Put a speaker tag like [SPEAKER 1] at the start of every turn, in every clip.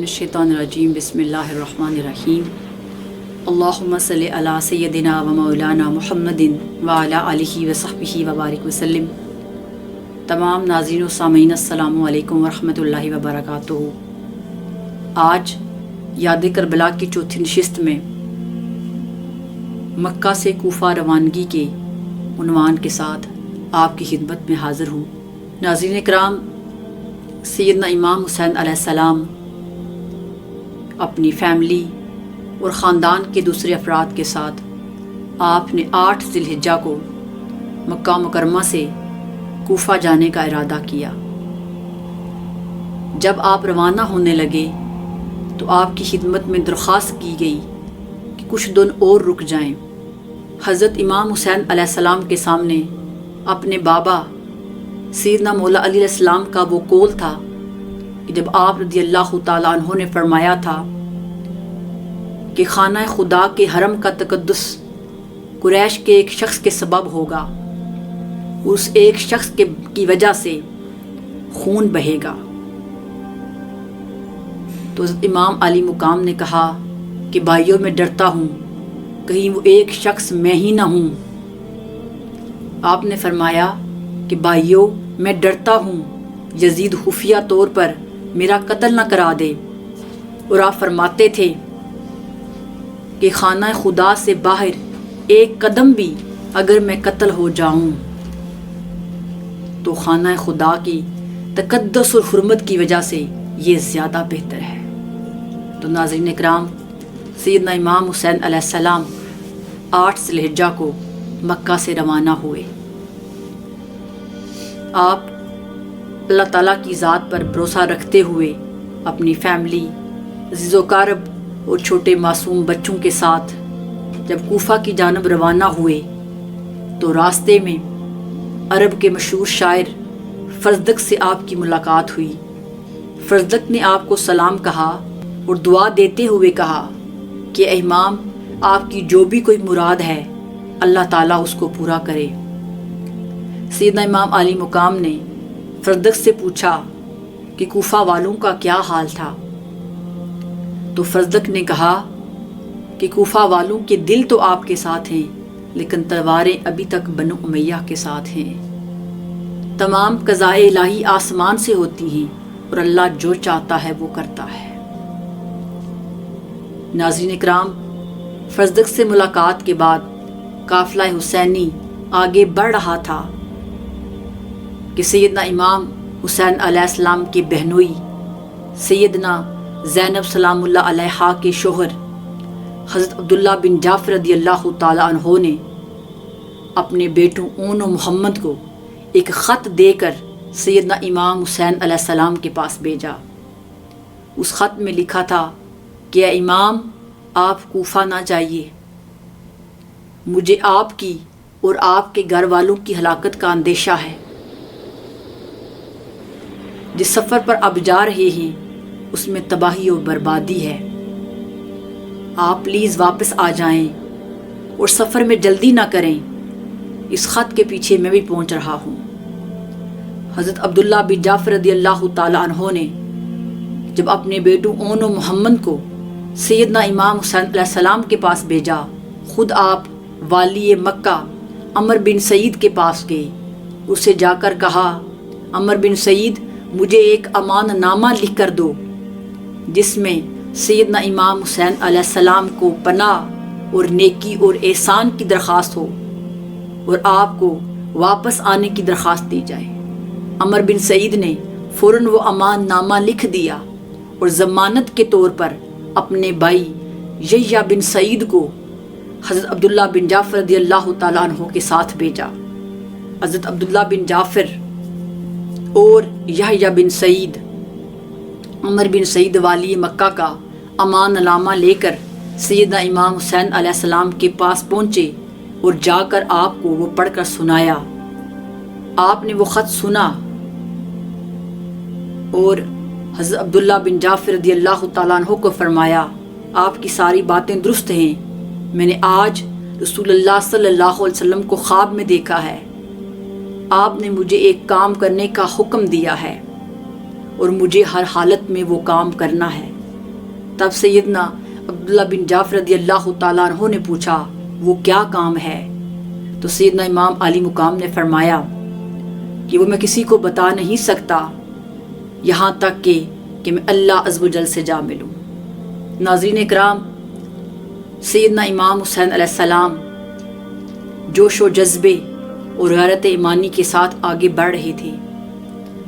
[SPEAKER 1] من الشیطان الرجیم بسم اللہ الرحمن الرحیم اللہم صلی علی سیدنا و مولانا محمد وعلی آلہ وصحبہ وبارک وسلم۔ تمام ناظرین و سامعین السلام علیکم ورحمۃ اللہ وبرکاتہ۔ آج یاد کربلا کی چوتھی نشست میں مکہ سے کوفہ روانگی کے عنوان کے ساتھ آپ کی خدمت میں حاضر ہوں۔ ناظرین اکرام، سیدنا امام حسین علیہ السلام اپنی فیملی اور خاندان کے دوسرے افراد کے ساتھ آپ نے 8 ذی الحجہ کو مکہ مکرمہ سے کوفہ جانے کا ارادہ کیا۔ جب آپ روانہ ہونے لگے تو آپ کی خدمت میں درخواست کی گئی کہ کچھ دن اور رک جائیں۔ حضرت امام حسین علیہ السلام کے سامنے اپنے بابا سیدنا مولا علی علیہ السلام کا وہ قول تھا کہ جب آپ رضی اللہ تعالیٰ عنہ نے فرمایا تھا کہ خانہ خدا کے حرم کا تقدس قریش کے ایک شخص کے سبب ہوگا، اس ایک شخص کی وجہ سے خون بہے گا، تو حضرت امام علی مقام نے کہا کہ بھائیوں میں ڈرتا ہوں کہیں وہ ایک شخص میں ہی نہ ہوں۔ آپ نے فرمایا کہ بھائیوں میں ڈرتا ہوں یزید خفیہ طور پر میرا قتل نہ کرا دے، اور آپ فرماتے تھے کہ خانہ خدا سے باہر ایک قدم بھی اگر میں قتل ہو جاؤں تو خانہ خدا کی تقدس اور حرمت کی وجہ سے یہ زیادہ بہتر ہے۔ تو ناظرین اکرام، سیدنا امام حسین علیہ السلام 8 ذی الحجہ کو مکہ سے روانہ ہوئے۔ آپ اللہ تعالیٰ کی ذات پر بھروسہ رکھتے ہوئے اپنی فیملی، عزیز و اقارب اور چھوٹے معصوم بچوں کے ساتھ جب کوفہ کی جانب روانہ ہوئے تو راستے میں عرب کے مشہور شاعر فزدق سے آپ کی ملاقات ہوئی۔ فزدق نے آپ کو سلام کہا اور دعا دیتے ہوئے کہا کہ اے امام، آپ کی جو بھی کوئی مراد ہے اللہ تعالیٰ اس کو پورا کرے۔ سیدنا امام علی مقام نے فزدق سے پوچھا کہ کوفہ والوں کا کیا حال تھا، تو فزدق نے کہا کہ کوفہ والوں کے دل تو آپ کے ساتھ ہیں لیکن تلواریں ابھی تک بنو امیہ کے ساتھ ہیں۔ تمام قضائے الہی آسمان سے ہوتی ہیں اور اللہ جو چاہتا ہے وہ کرتا ہے۔ ناظرین اکرام، فزدق سے ملاقات کے بعد قافلہ حسینی آگے بڑھ رہا تھا کہ سیدنا امام حسین علیہ السلام کے بہنوئی سیدنا زینب سلام اللہ علیہا کے شوہر حضرت عبداللہ بن جعفر رضی اللہ تعالیٰ عنہ نے اپنے بیٹوں اون و محمد کو ایک خط دے کر سیدنا امام حسین علیہ السلام کے پاس بھیجا۔ اس خط میں لکھا تھا کہ اے امام، آپ کوفہ نہ جائیے، مجھے آپ کی اور آپ کے گھر والوں کی ہلاکت کا اندیشہ ہے۔ جس سفر پر آپ جا رہے ہیں اس میں تباہی اور بربادی ہے، آپ پلیز واپس آ جائیں اور سفر میں جلدی نہ کریں، اس خط کے پیچھے میں بھی پہنچ رہا ہوں۔ حضرت عبداللہ بن جعفر رضی اللہ تعالیٰ عنہ نے جب اپنے بیٹوں اون و محمد کو سیدنا امام حسین علیہ السلام کے پاس بھیجا، خود آپ والی مکہ عمر بن سعید کے پاس گئے، اسے جا کر کہا، عمر بن سعید، مجھے ایک امان نامہ لکھ کر دو جس میں سیدنا امام حسین علیہ السلام کو پناہ اور نیکی اور احسان کی درخواست ہو اور آپ کو واپس آنے کی درخواست دی جائے۔ عمر بن سعید نے فوراً وہ امان نامہ لکھ دیا اور ضمانت کے طور پر اپنے بھائی یحییٰ بن سعید کو حضرت عبداللہ بن جعفر رضی اللہ تعالیٰ عنہ کے ساتھ بھیجا۔ حضرت عبداللہ بن جعفر اور یحییٰ بن سعید عمر بن سعید والی مکہ کا امان نامہ لے کر سیدنا امام حسین علیہ السلام کے پاس پہنچے اور جا کر آپ کو وہ پڑھ کر سنایا۔ آپ نے وہ خط سنا اور حضرت عبداللہ بن جعفر رضی اللہ تعالیٰ عنہ کو فرمایا، آپ کی ساری باتیں درست ہیں، میں نے آج رسول اللہ صلی اللہ علیہ وسلم کو خواب میں دیکھا ہے، آپ نے مجھے ایک کام کرنے کا حکم دیا ہے اور مجھے ہر حالت میں وہ کام کرنا ہے۔ تب سیدنا عبداللہ بن جعفر رضی اللہ تعالیٰ عنہ نے پوچھا وہ کیا کام ہے؟ تو سیدنا امام عالی مقام نے فرمایا کہ وہ میں کسی کو بتا نہیں سکتا یہاں تک کہ میں اللہ عز و جل سے جا ملوں۔ ناظرین اکرام، سیدنا امام حسین علیہ السلام جوش و جذبے اور غیرت ایمانی کے ساتھ آگے بڑھ رہے تھے۔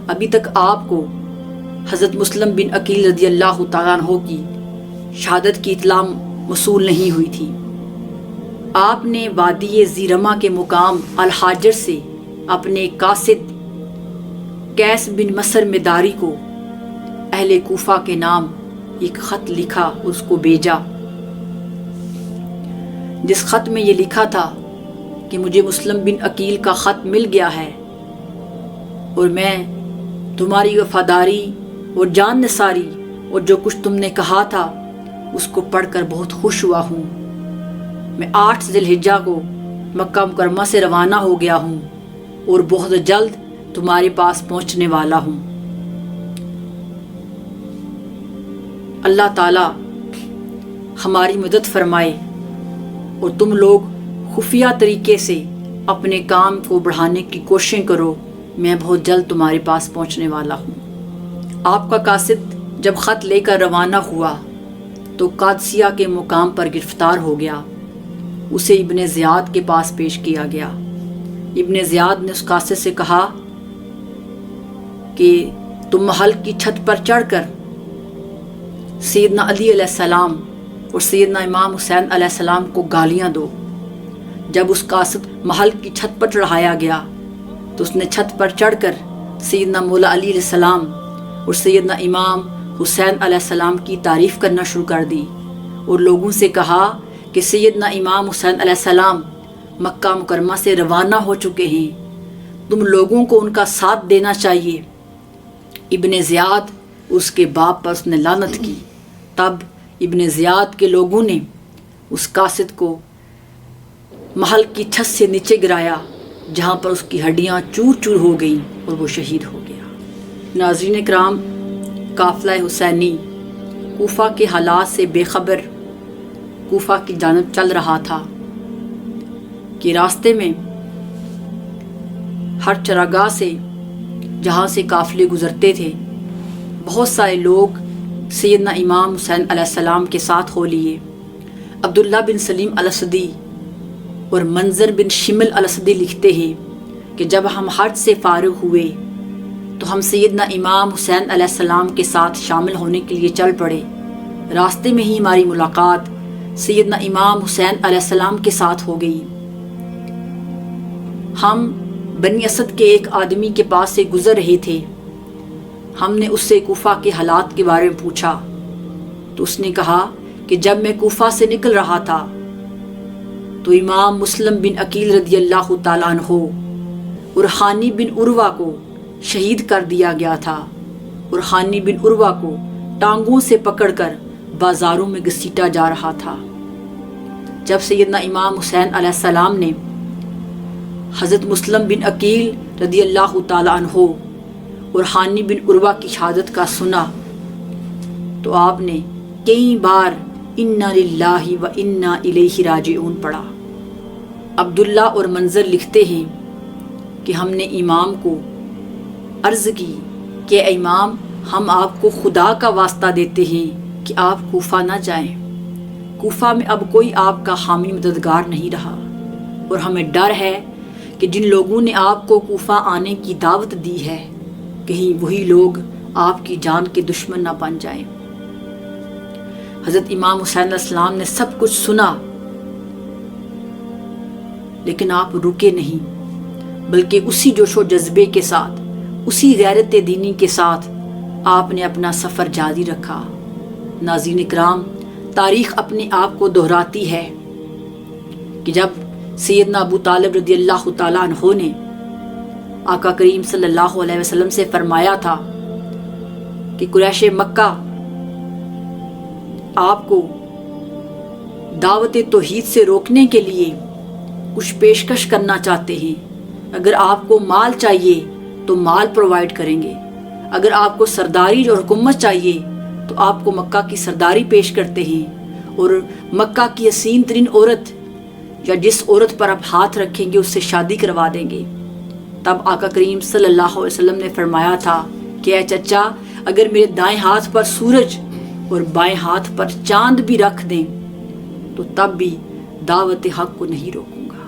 [SPEAKER 1] ابھی تک آپ کو حضرت مسلم بن عقیل رضی اللہ تعالیٰ عنہ کی شہادت کی اطلاع موصول نہیں ہوئی تھی۔ آپ نے وادی زیرما کے مقام الحاجر سے اپنے قاصد قیس بن مصر مداری کو اہل کوفہ کے نام ایک خط لکھا اور اس کو بھیجا، جس خط میں یہ لکھا تھا کہ مجھے مسلم بن عقیل کا خط مل گیا ہے اور میں تمہاری وفاداری اور جان نثاری اور جو کچھ تم نے کہا تھا اس کو پڑھ کر بہت خوش ہوا ہوں۔ میں 8 ذی الحجہ کو مکہ مکرمہ سے روانہ ہو گیا ہوں اور بہت جلد تمہارے پاس پہنچنے والا ہوں۔ اللہ تعالیٰ ہماری مدد فرمائے اور تم لوگ خفیہ طریقے سے اپنے کام کو بڑھانے کی کوششیں کرو، میں بہت جلد تمہارے پاس پہنچنے والا ہوں۔ آپ کا قاصد جب خط لے کر روانہ ہوا تو قادسیہ کے مقام پر گرفتار ہو گیا۔ اسے ابن زیاد کے پاس پیش کیا گیا۔ ابن زیاد نے اس قاصد سے کہا کہ تم محل کی چھت پر چڑھ کر سیدنا علی علیہ السلام اور سیدنا امام حسین علیہ السلام کو گالیاں دو۔ جب اس قاصد محل کی چھت پر چڑھایا گیا تو اس نے چھت پر چڑھ کر سیدنا مولا علی علیہ السلام اور سیدنا امام حسین علیہ السلام کی تعریف کرنا شروع کر دی اور لوگوں سے کہا کہ سیدنا امام حسین علیہ السلام مکہ مکرمہ سے روانہ ہو چکے ہیں، تم لوگوں کو ان کا ساتھ دینا چاہیے۔ ابن زیاد اس کے باپ پر اس نے لعنت کی۔ تب ابن زیاد کے لوگوں نے اس قاصد کو محل کی چھت سے نیچے گرایا، جہاں پر اس کی ہڈیاں چور چور ہو گئیں اور وہ شہید ہو گیا۔ ناظرین اکرام، قافلہ حسینی کوفہ کے حالات سے بے خبر کوفہ کی جانب چل رہا تھا کہ راستے میں ہر چراگاہ سے جہاں سے قافلے گزرتے تھے بہت سارے لوگ سیدنا امام حسین علیہ السلام کے ساتھ ہو لیے۔ عبداللہ بن سلیم الاسدی اور منظر بن شمل الاسدی لکھتے ہیں کہ جب ہم حج سے فارغ ہوئے تو ہم سیدنا امام حسین علیہ السلام کے ساتھ شامل ہونے کے لیے چل پڑے۔ راستے میں ہی ہماری ملاقات سیدنا امام حسین علیہ السلام کے ساتھ ہو گئی۔ ہم بنی اسد کے ایک آدمی کے پاس سے گزر رہے تھے۔ ہم نے اس سے کوفہ کے حالات کے بارے میں پوچھا تو اس نے کہا کہ جب میں کوفہ سے نکل رہا تھا تو امام مسلم بن عقیل رضی اللہ تعالیٰ عنہ اور خانی بن عروہ کو شہید کر دیا گیا تھا اور خانی بن عروہ کو ٹانگوں سے پکڑ کر بازاروں میں گھسیٹا جا رہا تھا۔ جب سیدنا امام حسین علیہ السلام نے حضرت مسلم بن عقیل رضی اللہ تعالیٰ عنہ اور خانی بن عروہ کی شہادت کا سنا تو آپ نے کئی بار انا للہ و انا الیہ راجعون پڑھا۔ عبداللہ اور منظر لکھتے ہیں کہ ہم نے امام کو عرض کی کہ اے امام، ہم آپ کو خدا کا واسطہ دیتے ہیں کہ آپ کوفہ نہ جائیں۔ کوفہ میں اب کوئی آپ کا حامی مددگار نہیں رہا اور ہمیں ڈر ہے کہ جن لوگوں نے آپ کو کوفہ آنے کی دعوت دی ہے کہیں وہی لوگ آپ کی جان کے دشمن نہ بن جائیں۔ حضرت امام حسین علیہ السلام نے سب کچھ سنا لیکن آپ رکے نہیں، بلکہ اسی جوش و جذبے کے ساتھ، اسی غیرت دینی کے ساتھ آپ نے اپنا سفر جاری رکھا۔ ناظرین اکرام، تاریخ اپنے آپ کو دہراتی ہے کہ جب سیدنا ابو طالب رضی اللہ تعالیٰ عنہ نے آقا کریم صلی اللہ علیہ وسلم سے فرمایا تھا کہ قریش مکہ آپ کو دعوت توحید سے روکنے کے لیے کچھ پیشکش کرنا چاہتے ہیں، اگر آپ کو مال چاہیے تو مال پرووائڈ کریں گے، اگر آپ کو سرداری اور حکومت چاہیے تو آپ کو مکہ کی سرداری پیش کرتے ہیں اور مکہ کی حسین ترین عورت یا جس عورت پر آپ ہاتھ رکھیں گے اس سے شادی کروا دیں گے۔ تب آقا کریم صلی اللہ علیہ وسلم نے فرمایا تھا کہ اے چچا، اگر میرے دائیں ہاتھ پر سورج اور بائیں ہاتھ پر چاند بھی رکھ دیں تو تب بھی دعوت حق کو نہیں روکوں گا۔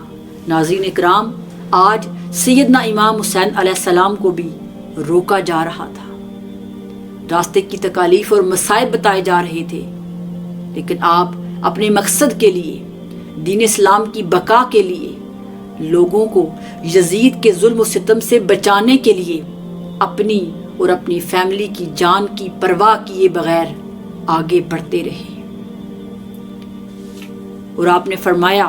[SPEAKER 1] ناظرین اکرام، آج سیدنا امام حسین علیہ السلام کو بھی روکا جا رہا تھا، راستے کی تکالیف اور مصائب بتائے جا رہے تھے، لیکن آپ اپنے مقصد کے لیے، دین اسلام کی بقا کے لیے، لوگوں کو یزید کے ظلم و ستم سے بچانے کے لیے اپنی اور اپنی فیملی کی جان کی پرواہ کیے بغیر آگے بڑھتے رہے۔ اور آپ نے فرمایا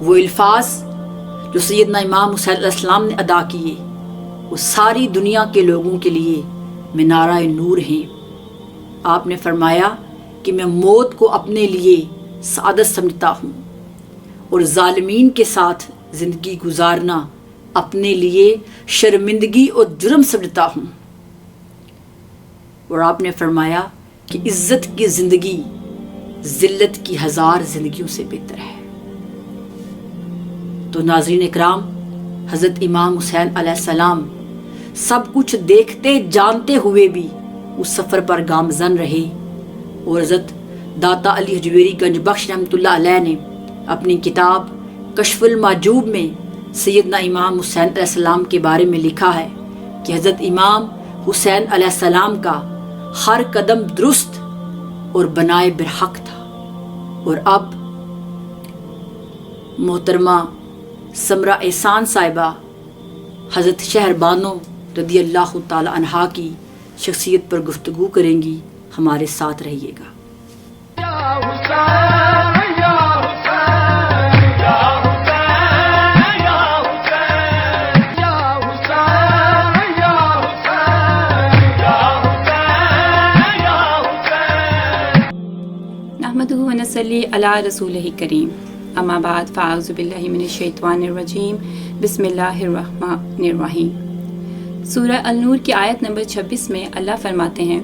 [SPEAKER 1] وہ الفاظ جو سیدنا امام حسین علیہ السلام نے ادا کیے وہ ساری دنیا کے لوگوں کے لیے منارہ نور ہیں۔ آپ نے فرمایا کہ میں موت کو اپنے لیے سعادت سمجھتا ہوں اور ظالمین کے ساتھ زندگی گزارنا اپنے لیے شرمندگی اور جرم سمجھتا ہوں، اور آپ نے فرمایا کہ عزت کی زندگی ذلت کی 1000 زندگیوں سے بہتر ہے۔ تو ناظرین اکرام، حضرت امام حسین علیہ السلام سب کچھ دیکھتے جانتے ہوئے بھی اس سفر پر گامزن رہے، اور حضرت داتا علی حجویری گنج بخش رحمۃ اللہ علیہ نے اپنی کتاب کشف المحجوب میں سیدنا امام حسین علیہ السلام کے بارے میں لکھا ہے کہ حضرت امام حسین علیہ السلام کا ہر قدم درست اور بنائے برحق تھا۔ اور اب محترمہ سمرہ احسان صاحبہ حضرت شہر بانو رضی اللہ تعالی عنہا کی شخصیت پر گفتگو کریں گی، ہمارے ساتھ رہیے گا۔
[SPEAKER 2] نحمدہ و نصلی علی رسولہ کریم، اما بعد فاعوذ باللہ من الشیطان الرجیم، بسم اللہ الرحمن الرحیم۔ سورہ النور کی آیت نمبر 26 میں اللہ فرماتے ہیں،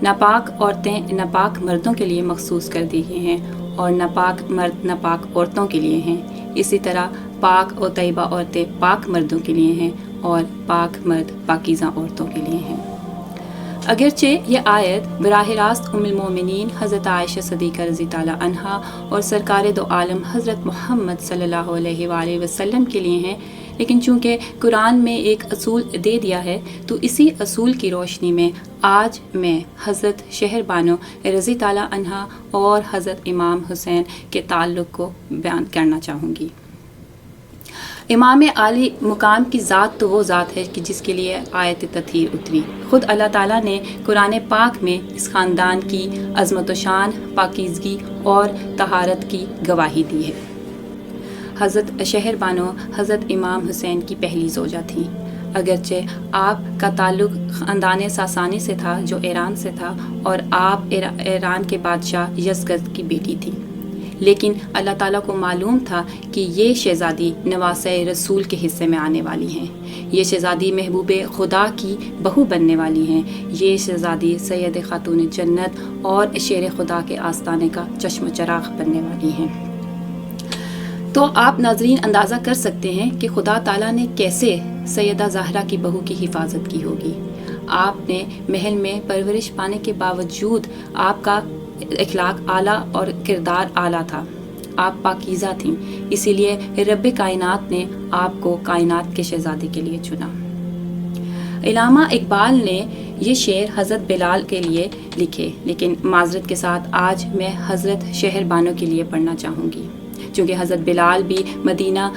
[SPEAKER 2] ناپاک عورتیں ناپاک مردوں کے لیے مخصوص کر دی گئی ہیں اور ناپاک مرد ناپاک عورتوں کے لیے ہیں، اسی طرح پاک اور طیبہ عورتیں پاک مردوں کے لیے ہیں اور پاک مرد پاکیزہ عورتوں کے لیے ہیں۔ اگرچہ یہ آیت براہ راست ام المومنین حضرت عائشہ صدیقہ رضی تعالیٰ عنہا اور سرکار دو عالم حضرت محمد صلی اللہ علیہ وآلہ وسلم کے لیے ہیں، لیکن چونکہ قرآن میں ایک اصول دے دیا ہے تو اسی اصول کی روشنی میں آج میں حضرت شہر بانو رضی تعالیٰ عنہا اور حضرت امام حسین کے تعلق کو بیان کرنا چاہوں گی۔ امام عالی مقام کی ذات تو وہ ذات ہے کہ جس کے لیے آیت تطہیر اتری۔ خود اللہ تعالیٰ نے قرآن پاک میں اس خاندان کی عظمت و شان، پاکیزگی اور طہارت کی گواہی دی ہے۔ حضرت شہر بانو حضرت امام حسین کی پہلی زوجہ تھیں، اگرچہ آپ کا تعلق خاندان ساسانی سے تھا جو ایران سے تھا، اور آپ ایران کے بادشاہ یزگرد کی بیٹی تھی، لیکن اللہ تعالیٰ کو معلوم تھا کہ یہ شہزادی نواسہ رسول کے حصے میں آنے والی ہیں، یہ شہزادی محبوب خدا کی بہو بننے والی ہیں، یہ شہزادی سید خاتون جنت اور شیر خدا کے آستانے کا چشم چراغ بننے والی ہیں۔ تو آپ ناظرین اندازہ کر سکتے ہیں کہ خدا تعالیٰ نے کیسے سیدہ زہرا کی بہو کی حفاظت کی ہوگی۔ آپ نے محل میں پرورش پانے کے باوجود آپ کا اخلاق اعلیٰ اور کردار اعلیٰ تھا، آپ پاکیزہ تھیں، اسی لیے رب کائنات نے آپ کو کائنات کے شہزادے کے لیے چنا۔ علامہ اقبال نے یہ شعر حضرت بلال کے لیے لکھے، لیکن معذرت کے ساتھ آج میں حضرت شہر بانو کے لیے پڑھنا چاہوں گی، چونکہ حضرت بلال بھی مدینہ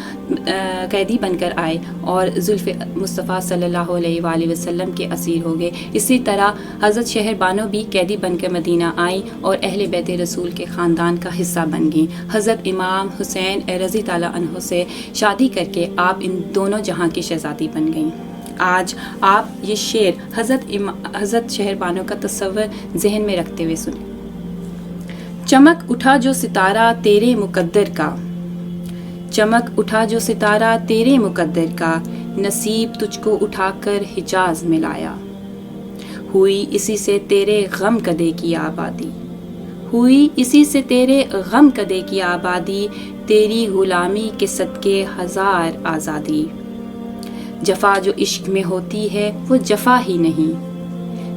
[SPEAKER 2] قیدی بن کر آئے اور زلف مصطفیٰ صلی اللہ علیہ وآلہ وسلم کے اسیر ہو گئے، اسی طرح حضرت شہر بانو بھی قیدی بن کر مدینہ آئیں اور اہل بیت رسول کے خاندان کا حصہ بن گئیں۔ حضرت امام حسین رضی تعالیٰ عنہ سے شادی کر کے آپ ان دونوں جہاں کی شہزادی بن گئیں۔ آج آپ یہ شعر حضرت شہر بانو کا تصور ذہن میں رکھتے ہوئے سنیں۔ چمک اٹھا جو ستارہ تیرے مقدر کا، چمک اٹھا جو ستارہ تیرے مقدر کا، نصیب تجھ کو اٹھا کر حجاز میں لایا۔ ہوئی اسی سے تیرے غم کدے کی آبادی، ہوئی اسی سے تیرے غم کدے کی آبادی، تیری غلامی کے صدقے ہزار آزادی۔ جفا جو عشق میں ہوتی ہے وہ جفا ہی نہیں،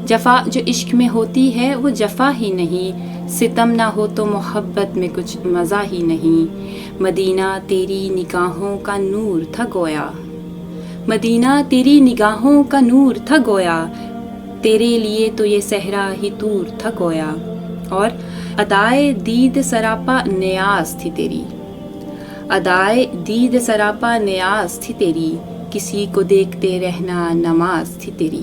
[SPEAKER 2] جفا جو عشق میں ہوتی ہے وہ جفا ہی نہیں، ستم نہ ہو تو محبت میں کچھ مزہ ہی نہیں۔ مدینہ تیری نگاہوں کا نور تھا گویا، مدینہ تیری نگاہوں کا نور تھا گویا، تیرے لیے تو یہ صحرا ہی طور تھا گویا۔ اور ادائے دید سراپا نیاز تھی تیری، ادائے دید سراپا نیاز تھی تیری، کسی کو دیکھتے رہنا نماز تھی تیری۔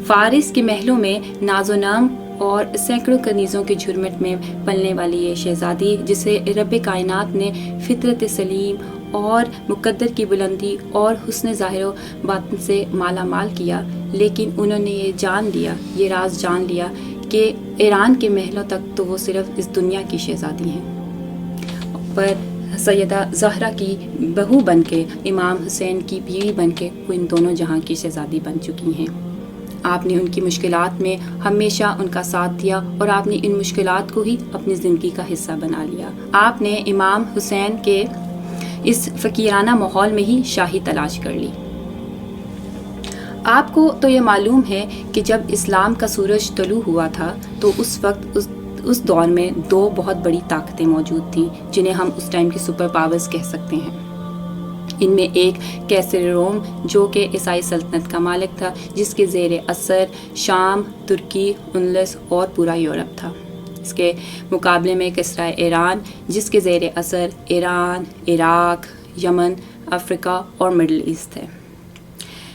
[SPEAKER 2] فارس کے محلوں میں ناز و نام اور سینکڑوں کنیزوں کے جھرمٹ میں پلنے والی یہ شہزادی، جسے رب کائنات نے فطرت سلیم اور مقدر کی بلندی اور حسن ظاہر و باطن سے مالا مال کیا، لیکن انہوں نے یہ جان لیا، یہ راز جان لیا کہ ایران کے محلوں تک تو وہ صرف اس دنیا کی شہزادی ہیں، پر سیدہ زہرا کی بہو بن کے، امام حسین کی بیوی بن کے وہ ان دونوں جہاں کی شہزادی بن چکی ہیں۔ آپ نے ان کی مشکلات میں ہمیشہ ان کا ساتھ دیا اور آپ نے ان مشکلات کو ہی اپنی زندگی کا حصہ بنا لیا۔ آپ نے امام حسین کے اس فقیرانہ ماحول میں ہی شاہی تلاش کر لی۔ آپ کو تو یہ معلوم ہے کہ جب اسلام کا سورج طلوع ہوا تھا تو اس وقت اس دور میں دو بہت بڑی طاقتیں موجود تھیں جنہیں ہم اس ٹائم کی سپر پاورز کہہ سکتے ہیں۔ ان میں ایک کیسر روم جو کہ عیسائی سلطنت کا مالک تھا، جس کے زیر اثر شام، ترکی، اندلس اور پورا یورپ تھا۔ اس کے مقابلے میں کسرا ایران، جس کے زیر اثر ایران، عراق، یمن، افریقہ اور مڈل ایسٹ ہے۔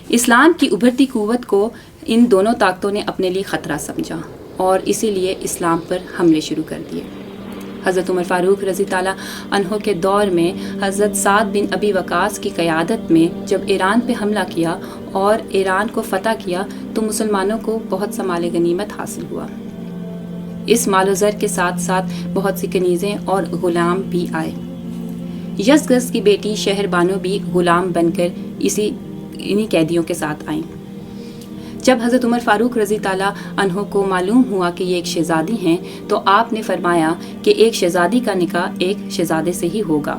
[SPEAKER 2] اسلام کی ابھرتی قوت کو ان دونوں طاقتوں نے اپنے لیے خطرہ سمجھا اور اسی لیے اسلام پر حملے شروع کر دیے۔ حضرت عمر فاروق رضی اللہ عنہ کے دور میں حضرت سعد بن ابی وقاص کی قیادت میں جب ایران پہ حملہ کیا اور ایران کو فتح کیا تو مسلمانوں کو بہت سا مال غنیمت حاصل ہوا۔ اس مال و زر کے ساتھ ساتھ بہت سی کنیزیں اور غلام بھی آئے۔ یزگرد کی بیٹی شہر بانو بھی غلام بن کر انہی قیدیوں کے ساتھ آئیں۔ جب حضرت عمر فاروق رضی تعالیٰ عنہ کو معلوم ہوا کہ یہ ایک شہزادی ہیں تو آپ نے فرمایا کہ ایک شہزادی کا نکاح ایک شہزادے سے ہی ہوگا۔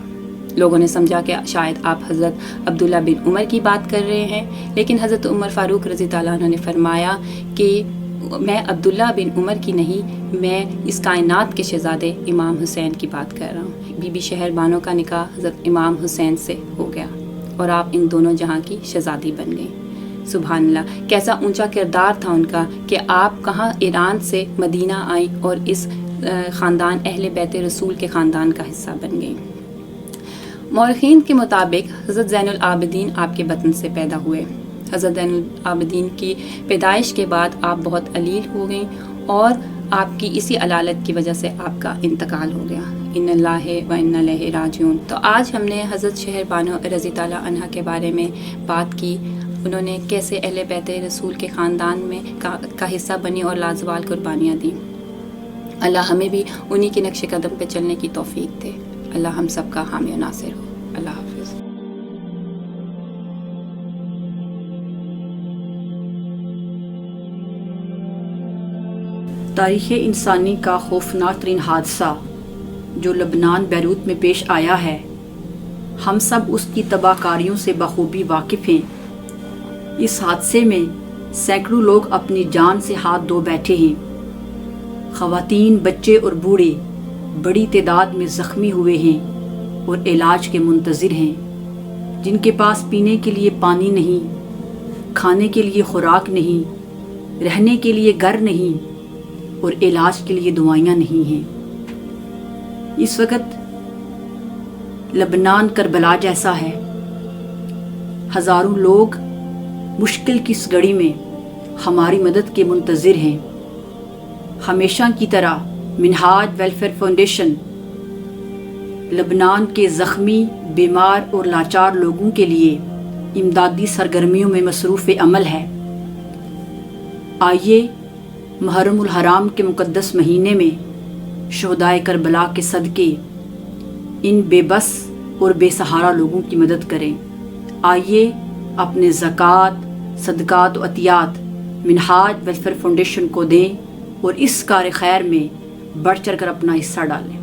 [SPEAKER 2] لوگوں نے سمجھا کہ شاید آپ حضرت عبداللہ بن عمر کی بات کر رہے ہیں، لیکن حضرت عمر فاروق رضی تعالیٰ عنہ نے فرمایا کہ میں عبداللہ بن عمر کی نہیں، میں اس کائنات کے شہزادے امام حسین کی بات کر رہا ہوں۔ بی بی شہر بانو کا نکاح حضرت امام حسین سے ہو گیا اور آپ ان دونوں جہاں کی شہزادی بن گئیں۔ سبحان اللہ، کیسا اونچا کردار تھا ان کا کہ آپ کہاں ایران سے مدینہ آئیں اور اس خاندان اہل بیت رسول کے خاندان کا حصہ بن گئیں۔ مورخین کے مطابق حضرت زین العابدین آپ کے بطن سے پیدا ہوئے۔ حضرت زین العابدین کی پیدائش کے بعد آپ بہت علیل ہو گئیں اور آپ کی اسی علالت کی وجہ سے آپ کا انتقال ہو گیا۔ ان اللہ و انا الیہ راجعون۔ تو آج ہم نے حضرت شہر بانو رضی تعالیٰ عنہ کے بارے میں بات کی، انہوں نے کیسے اہل بیت رسول کے خاندان میں کا حصہ بنی اور لازوال قربانیاں دیں۔ اللہ ہمیں بھی انہی کے نقش قدم پہ چلنے کی توفیق دے۔ اللہ ہم سب کا حامی و ناصر ہو۔ اللہ حافظ۔
[SPEAKER 1] تاریخ انسانی کا خوفناک ترین حادثہ جو لبنان بیروت میں پیش آیا ہے، ہم سب اس کی تباہ کاریوں سے بخوبی واقف ہیں۔ اس حادثے میں سینکڑوں لوگ اپنی جان سے ہاتھ دھو بیٹھے ہیں۔ خواتین، بچے اور بوڑھے بڑی تعداد میں زخمی ہوئے ہیں اور علاج کے منتظر ہیں، جن کے پاس پینے کے لیے پانی نہیں، کھانے کے لیے خوراک نہیں، رہنے کے لیے گھر نہیں اور علاج کے لیے دوائیاں نہیں ہیں۔ اس وقت لبنان کربلا جیسا ہے۔ ہزاروں لوگ مشکل کی اس گھڑی میں ہماری مدد کے منتظر ہیں۔ ہمیشہ کی طرح منہاج ویلفیئر فاؤنڈیشن لبنان کے زخمی، بیمار اور لاچار لوگوں کے لیے امدادی سرگرمیوں میں مصروف عمل ہے۔ آئیے محرم الحرام کے مقدس مہینے میں شہدائے کربلا کے صدقے ان بے بس اور بے سہارا لوگوں کی مدد کریں۔ آئیے اپنے زکوٰۃ، صدقات و عطیات منہاج ویلفیئر فاؤنڈیشن کو دیں اور اس کار خیر میں بڑھ چڑھ کر اپنا حصہ ڈالیں۔